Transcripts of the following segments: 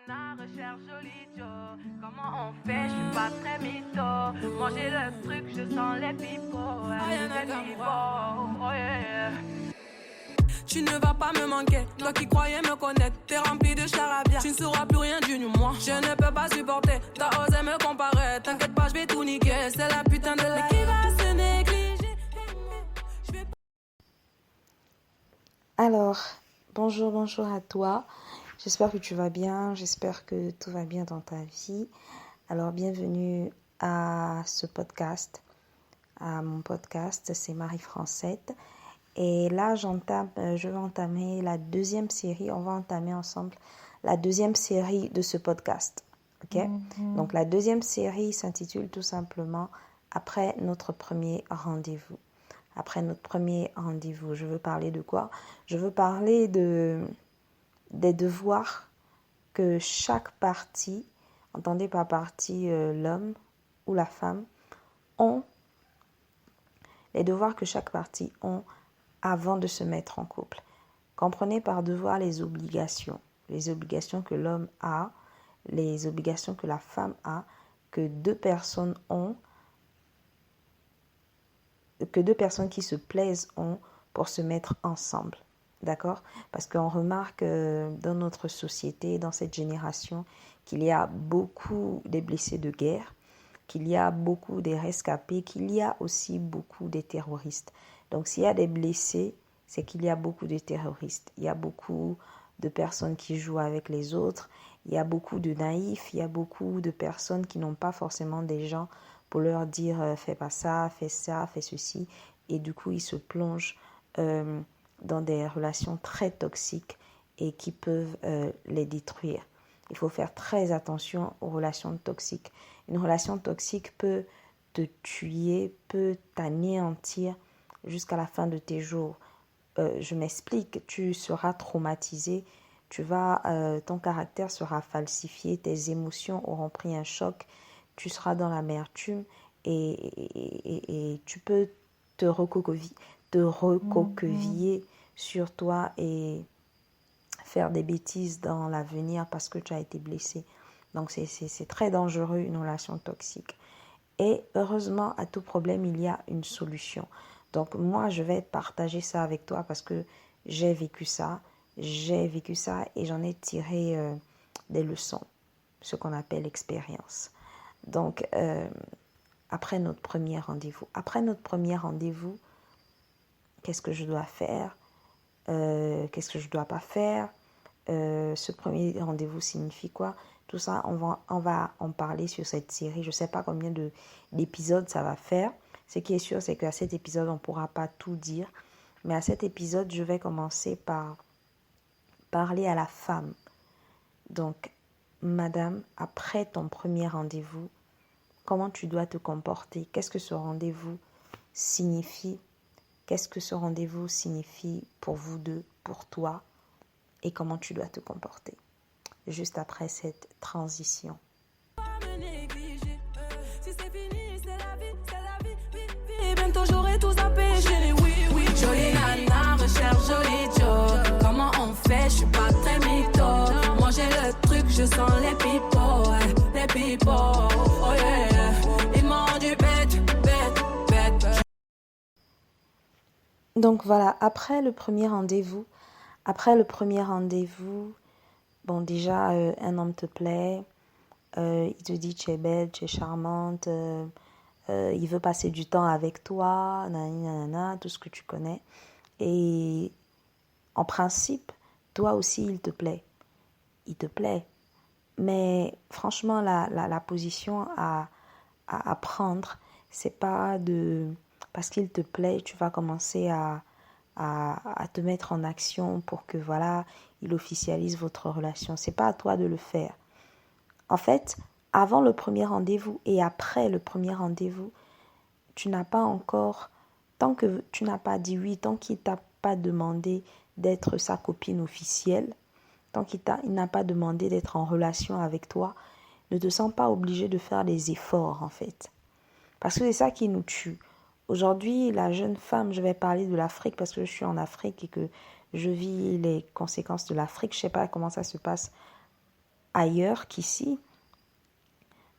nana recherche joli Joe. Comment on fait, je suis pas très mytho. Manger le truc, je sens les pipeaux. Les pipeaux, oh yeah. Tu ne vas pas me manquer, toi qui croyais me connaître. T'es rempli de charabia, tu ne sauras plus rien du moi. Je ne peux pas supporter, t'as osé me comparer. T'inquiète pas, je vais tout niquer, c'est la putain de la... Mais qui va se négliger? Alors, bonjour à toi. J'espère que tu vas bien, j'espère que tout va bien dans ta vie. Alors, bienvenue à ce podcast, à mon podcast, c'est Marie-Francette. Et là, je vais entamer la deuxième série, on va entamer ensemble la deuxième série de ce podcast. Ok? Donc, la deuxième série s'intitule tout simplement « Après notre premier rendez-vous ». Après notre premier rendez-vous, je veux parler de quoi? Je veux parler des devoirs que chaque partie, entendez par partie l'homme ou la femme, ont, les devoirs que chaque partie ont avant de se mettre en couple. Comprenez par devoir les obligations que l'homme a, les obligations que la femme a, que deux personnes ont, que deux personnes qui se plaisent ont pour se mettre ensemble. D'accord? Parce qu'on remarque dans notre société, dans cette génération, qu'il y a beaucoup des blessés de guerre, qu'il y a beaucoup des rescapés, qu'il y a aussi beaucoup des terroristes. Donc s'il y a des blessés, c'est qu'il y a beaucoup de terroristes. Il y a beaucoup de personnes qui jouent avec les autres. Il y a beaucoup de naïfs. Il y a beaucoup de personnes qui n'ont pas forcément des gens pour leur dire fais pas ça, fais ceci. Et du coup, ils se plongent dans des relations très toxiques et qui peuvent les détruire. Il faut faire très attention aux relations toxiques. Une relation toxique peut te tuer, peut t'anéantir jusqu'à la fin de tes jours. Je m'explique, tu seras traumatisé, ton caractère sera falsifié, tes émotions auront pris un choc, tu seras dans l'amertume et tu peux te recoqueviller sur toi et faire des bêtises dans l'avenir parce que tu as été blessé. Donc c'est très dangereux une relation toxique. Et heureusement, à tout problème, il y a une solution. Donc moi, je vais partager ça avec toi parce que j'ai vécu ça et j'en ai tiré des leçons, ce qu'on appelle l'expérience. Donc, après notre premier rendez-vous, qu'est-ce que je dois faire? Qu'est-ce que je ne dois pas faire? Ce premier rendez-vous signifie quoi? Tout ça, on va en parler sur cette série. Je ne sais pas combien d'épisodes ça va faire. Ce qui est sûr, c'est qu'à cet épisode, on ne pourra pas tout dire. Mais à cet épisode, je vais commencer par parler à la femme. Donc, madame, après ton premier rendez-vous, comment tu dois te comporter? Qu'est-ce que ce rendez-vous signifie? Qu'est-ce que ce rendez-vous signifie pour vous deux, pour toi? Et comment tu dois te comporter? Juste après cette transition. J'aurais tout zappé, chérie, oui. Jolie nana, recherche joli Joe. Comment on fait, je suis pas très mytho. Manger le truc, je sens les pipeaux, oh yeah. Ils m'ont dit bête. Donc voilà, après le premier rendez-vous, bon déjà, un homme te plaît, il te dit tu es belle, tu es charmante, il veut passer du temps avec toi, nanana, tout ce que tu connais. Et en principe, toi aussi, il te plaît. Mais franchement, la position à prendre, c'est pas de... Parce qu'il te plaît, tu vas commencer à te mettre en action pour que, voilà, il officialise votre relation. C'est pas à toi de le faire. En fait, avant le premier rendez-vous et après le premier rendez-vous, tu n'as pas encore, tant que tu n'as pas dit oui, tant qu'il t'a pas demandé d'être sa copine officielle, tant qu'il n'a pas demandé d'être en relation avec toi, ne te sens pas obligé de faire des efforts en fait. Parce que c'est ça qui nous tue. Aujourd'hui, la jeune femme, je vais parler de l'Afrique parce que je suis en Afrique et que je vis les conséquences de l'Afrique. Je ne sais pas comment ça se passe ailleurs qu'ici.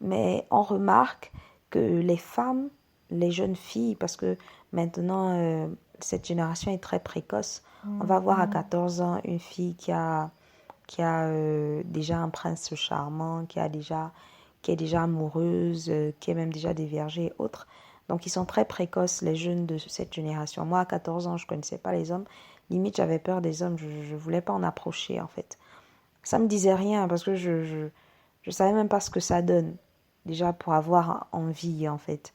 Mais on remarque que les femmes, les jeunes filles, parce que maintenant, cette génération est très précoce. On va voir à 14 ans une fille qui a déjà un prince charmant, qui est déjà amoureuse, qui est même déjà dévergée et autres. Donc, ils sont très précoces, les jeunes de cette génération. Moi, à 14 ans, je ne connaissais pas les hommes. Limite, j'avais peur des hommes. Je ne voulais pas en approcher, en fait. Ça me disait rien parce que je savais même pas ce que ça donne. Déjà, pour avoir envie, en fait.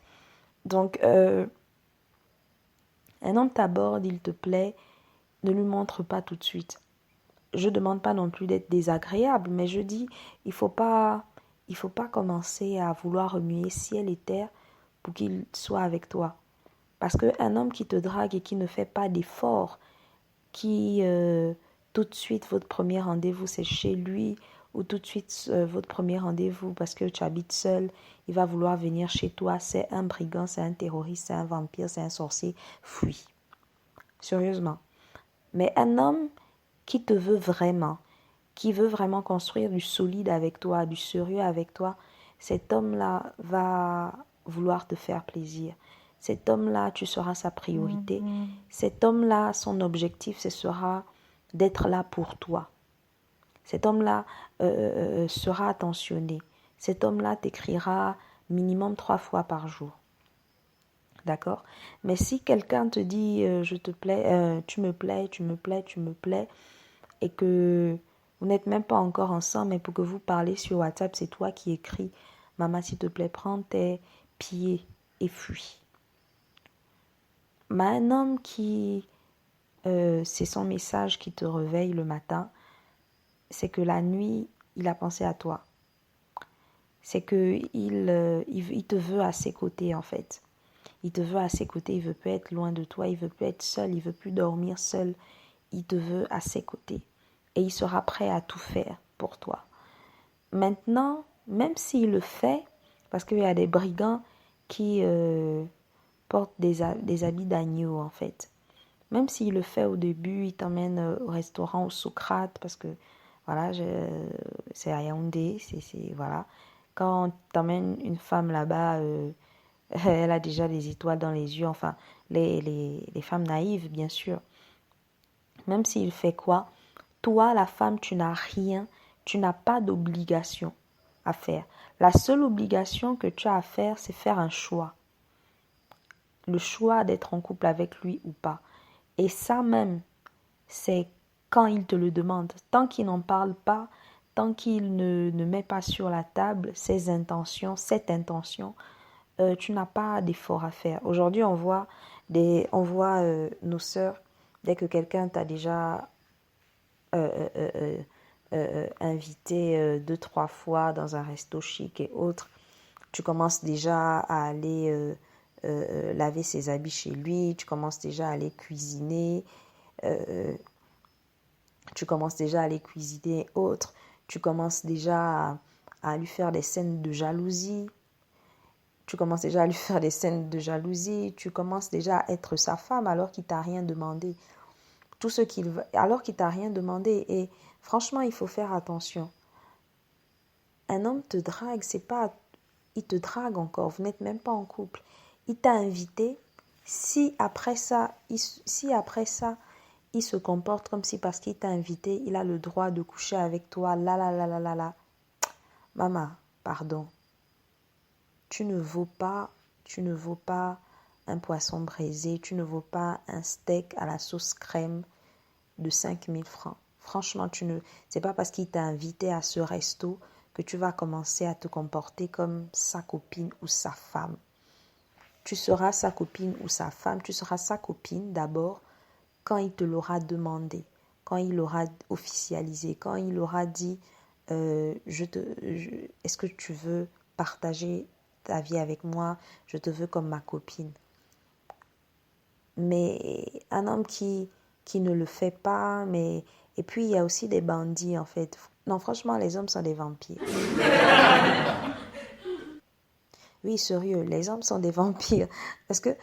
Donc, un homme t'aborde, il te plaît, ne lui montre pas tout de suite. Je ne demande pas non plus d'être désagréable, mais je dis, il faut pas commencer à vouloir remuer ciel et terre pour qu'il soit avec toi. Parce qu'un homme qui te drague et qui ne fait pas d'effort, qui tout de suite, votre premier rendez-vous, c'est chez lui, ou tout de suite, votre premier rendez-vous, parce que tu habites seul, il va vouloir venir chez toi, c'est un brigand, c'est un terroriste, c'est un vampire, c'est un sorcier, fuis. Sérieusement. Mais un homme qui te veut vraiment, qui veut vraiment construire du solide avec toi, du sérieux avec toi, cet homme-là va vouloir te faire plaisir. Cet homme-là, tu seras sa priorité. Cet homme-là, son objectif, ce sera d'être là pour toi. Cet homme-là sera attentionné. Cet homme-là t'écrira minimum 3 fois par jour. D'accord? Mais si quelqu'un te dit je te plais, tu me plais, tu me plais, tu me plais, et que vous n'êtes même pas encore ensemble, mais pour que vous parlez sur WhatsApp, c'est toi qui écris maman, s'il te plaît, prends tes pieds et fuis. Mais un homme qui c'est son message qui te réveille le matin, c'est que la nuit, il a pensé à toi. C'est que il te veut à ses côtés, en fait. Il te veut à ses côtés, il veut plus être loin de toi, il veut plus être seul, il veut plus dormir seul. Il te veut à ses côtés. Et il sera prêt à tout faire pour toi. Maintenant, même s'il le fait, parce qu'il y a des brigands qui portent des habits d'agneau, en fait. Même s'il le fait au début, il t'emmène au restaurant au Socrate, parce que, voilà, c'est à Yaoundé, voilà. Quand t'emmènes une femme là-bas, elle a déjà des étoiles dans les yeux, enfin, les femmes naïves, bien sûr. Même s'il fait quoi, toi, la femme, tu n'as rien, tu n'as pas d'obligation à faire. La seule obligation que tu as à faire, c'est faire un choix. Le choix d'être en couple avec lui ou pas. Et ça même, c'est quand il te le demande. Tant qu'il n'en parle pas, tant qu'il ne met pas sur la table cette intention, tu n'as pas d'effort à faire. Aujourd'hui, on voit nos sœurs, dès que quelqu'un t'a déjà invité 2-3 fois dans un resto chic et autres, tu commences déjà à aller laver ses habits chez lui, tu commences déjà à aller cuisiner, tu commences déjà à lui faire des scènes de jalousie. Tu commences déjà à être sa femme alors qu'il t'a rien demandé. Alors qu'il t'a rien demandé. Et franchement, il faut faire attention. Un homme te drague, il te drague encore, vous n'êtes même pas en couple. Il t'a invité. Si après ça, il se comporte comme si parce qu'il t'a invité, il a le droit de coucher avec toi, maman, pardon. Tu ne vaux pas un poisson braisé, tu ne vaux pas un steak à la sauce crème de 5000 francs. Franchement, c'est pas parce qu'il t'a invité à ce resto que tu vas commencer à te comporter comme sa copine ou sa femme. Tu seras sa copine ou sa femme, tu seras sa copine d'abord quand il te l'aura demandé, quand il l'aura officialisé, quand il aura dit est-ce que tu veux partager ta vie avec moi, je te veux comme ma copine. Mais un homme qui ne le fait pas, et puis il y a aussi des bandits en fait. Non, franchement, les hommes sont des vampires. Oui, sérieux, les hommes sont des vampires. Parce que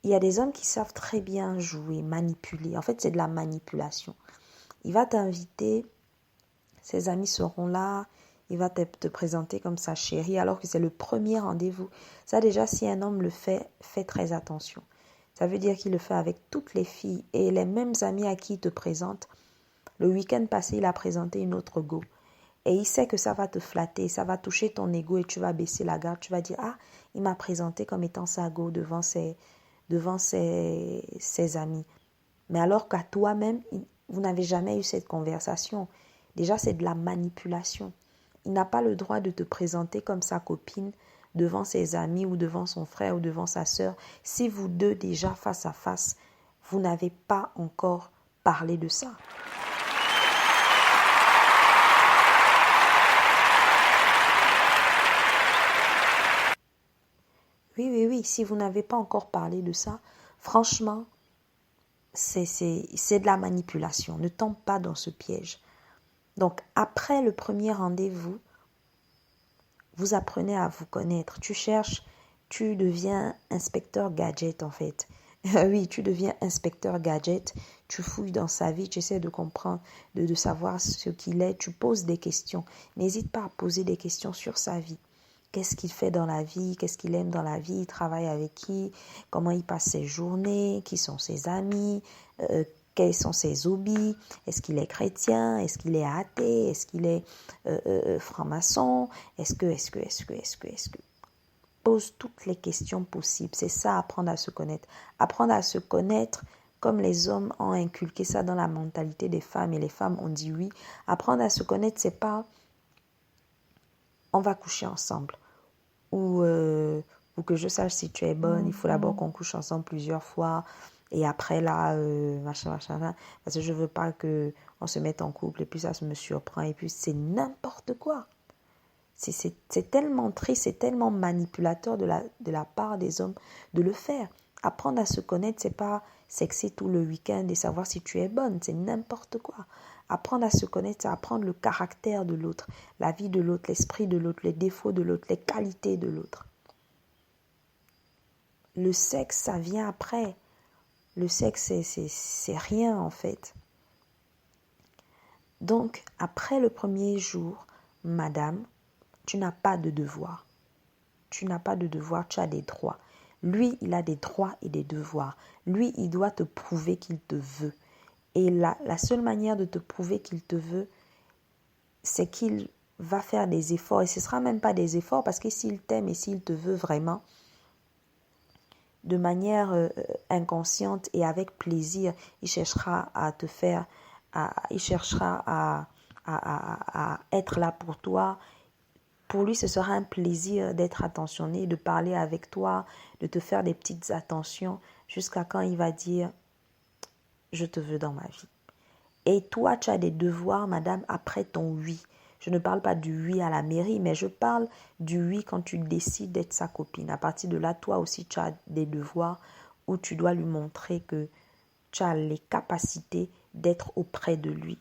il y a des hommes qui savent très bien jouer, manipuler. En fait, c'est de la manipulation. Il va t'inviter, ses amis seront là, il va te présenter comme sa chérie alors que c'est le premier rendez-vous. Ça déjà, si un homme le fait, fais très attention. Ça veut dire qu'il le fait avec toutes les filles et les mêmes amis à qui il te présente. Le week-end passé, il a présenté une autre go. Et il sait que ça va te flatter, ça va toucher ton ego et tu vas baisser la garde. Tu vas dire, ah, il m'a présenté comme étant sa go devant ses amis. Mais alors qu'à toi-même, vous n'avez jamais eu cette conversation. Déjà, c'est de la manipulation. Il n'a pas le droit de te présenter comme sa copine devant ses amis ou devant son frère ou devant sa sœur. Si vous deux, déjà face à face, vous n'avez pas encore parlé de ça. Oui, si vous n'avez pas encore parlé de ça, franchement, c'est de la manipulation. Ne tombe pas dans ce piège. Donc, après le premier rendez-vous, vous apprenez à vous connaître. Tu deviens inspecteur gadget en fait. Oui, tu deviens inspecteur gadget. Tu fouilles dans sa vie, tu essaies de comprendre, de savoir ce qu'il est. Tu poses des questions. N'hésite pas à poser des questions sur sa vie. Qu'est-ce qu'il fait dans la vie? Qu'est-ce qu'il aime dans la vie? Il travaille avec qui? Comment il passe ses journées? Qui sont ses amis? Quels sont ses hobbies? Est-ce qu'il est chrétien? Est-ce qu'il est athée? Est-ce qu'il est franc-maçon? Est-ce que? Pose toutes les questions possibles. C'est ça, apprendre à se connaître. Apprendre à se connaître comme les hommes ont inculqué ça dans la mentalité des femmes et les femmes ont dit oui. Apprendre à se connaître, c'est pas on va coucher ensemble ou que je sache si tu es bonne, il faut d'abord qu'on couche ensemble plusieurs fois et après là, machin, parce que je veux pas qu'on se mette en couple et puis ça me surprend et puis c'est n'importe quoi. C'est tellement triste, c'est tellement manipulateur de la part des hommes de le faire. Apprendre à se connaître, c'est pas sexer tout le week-end et savoir si tu es bonne, c'est n'importe quoi. Apprendre à se connaître, c'est apprendre le caractère de l'autre, la vie de l'autre, l'esprit de l'autre, les défauts de l'autre, les qualités de l'autre. Le sexe, ça vient après. Le sexe, c'est rien en fait. Donc, après le premier jour, madame, tu n'as pas de devoir. Tu n'as pas de devoir, tu as des droits. Lui, il a des droits et des devoirs. Lui, il doit te prouver qu'il te veut. Et la seule manière de te prouver qu'il te veut, c'est qu'il va faire des efforts. Et ce ne sera même pas des efforts parce que s'il t'aime et s'il te veut vraiment, de manière inconsciente et avec plaisir, il cherchera à te faire, il cherchera à être là pour toi. Pour lui, ce sera un plaisir d'être attentionné, de parler avec toi, de te faire des petites attentions jusqu'à quand il va dire « je te veux dans ma vie ». Et toi, tu as des devoirs, madame, après ton oui. Je ne parle pas du oui à la mairie, mais je parle du oui quand tu décides d'être sa copine. À partir de là, toi aussi, tu as des devoirs où tu dois lui montrer que tu as les capacités d'être auprès de lui.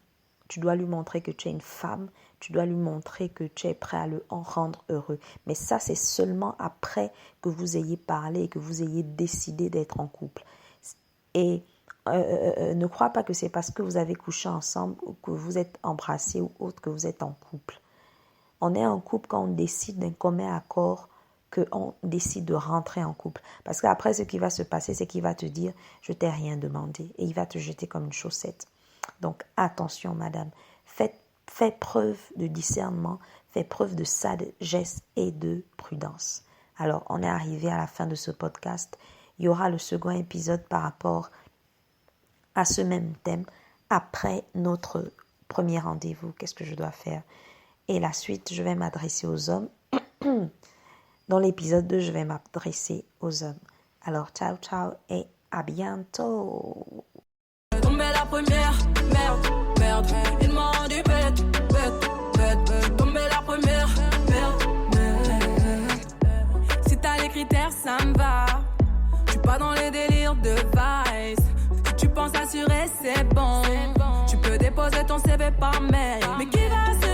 Tu dois lui montrer que tu es une femme, tu dois lui montrer que tu es prêt à le en rendre heureux. Mais ça, c'est seulement après que vous ayez parlé et que vous ayez décidé d'être en couple. Et ne crois pas que c'est parce que vous avez couché ensemble ou que vous êtes embrassés ou autre que vous êtes en couple. On est en couple quand on décide d'un commun accord, qu'on décide de rentrer en couple. Parce qu'après, ce qui va se passer, c'est qu'il va te dire « je t'ai rien demandé » et il va te jeter comme une chaussette. Donc, attention, madame, fais preuve de discernement, fais preuve de sagesse et de prudence. Alors, on est arrivé à la fin de ce podcast. Il y aura le second épisode par rapport à ce même thème après notre premier rendez-vous. Qu'est-ce que je dois faire? Et la suite, je vais m'adresser aux hommes. Dans l'épisode 2, je vais m'adresser aux hommes. Alors, ciao, ciao et à bientôt. Tombé la première, merde, il m'a rendu bête. Tombé la première, merde. Si t'as les critères, ça me va. Je suis pas dans les délires de vice. Si tu penses assurer, c'est bon. Tu peux déposer ton CV par mail. Mais qui va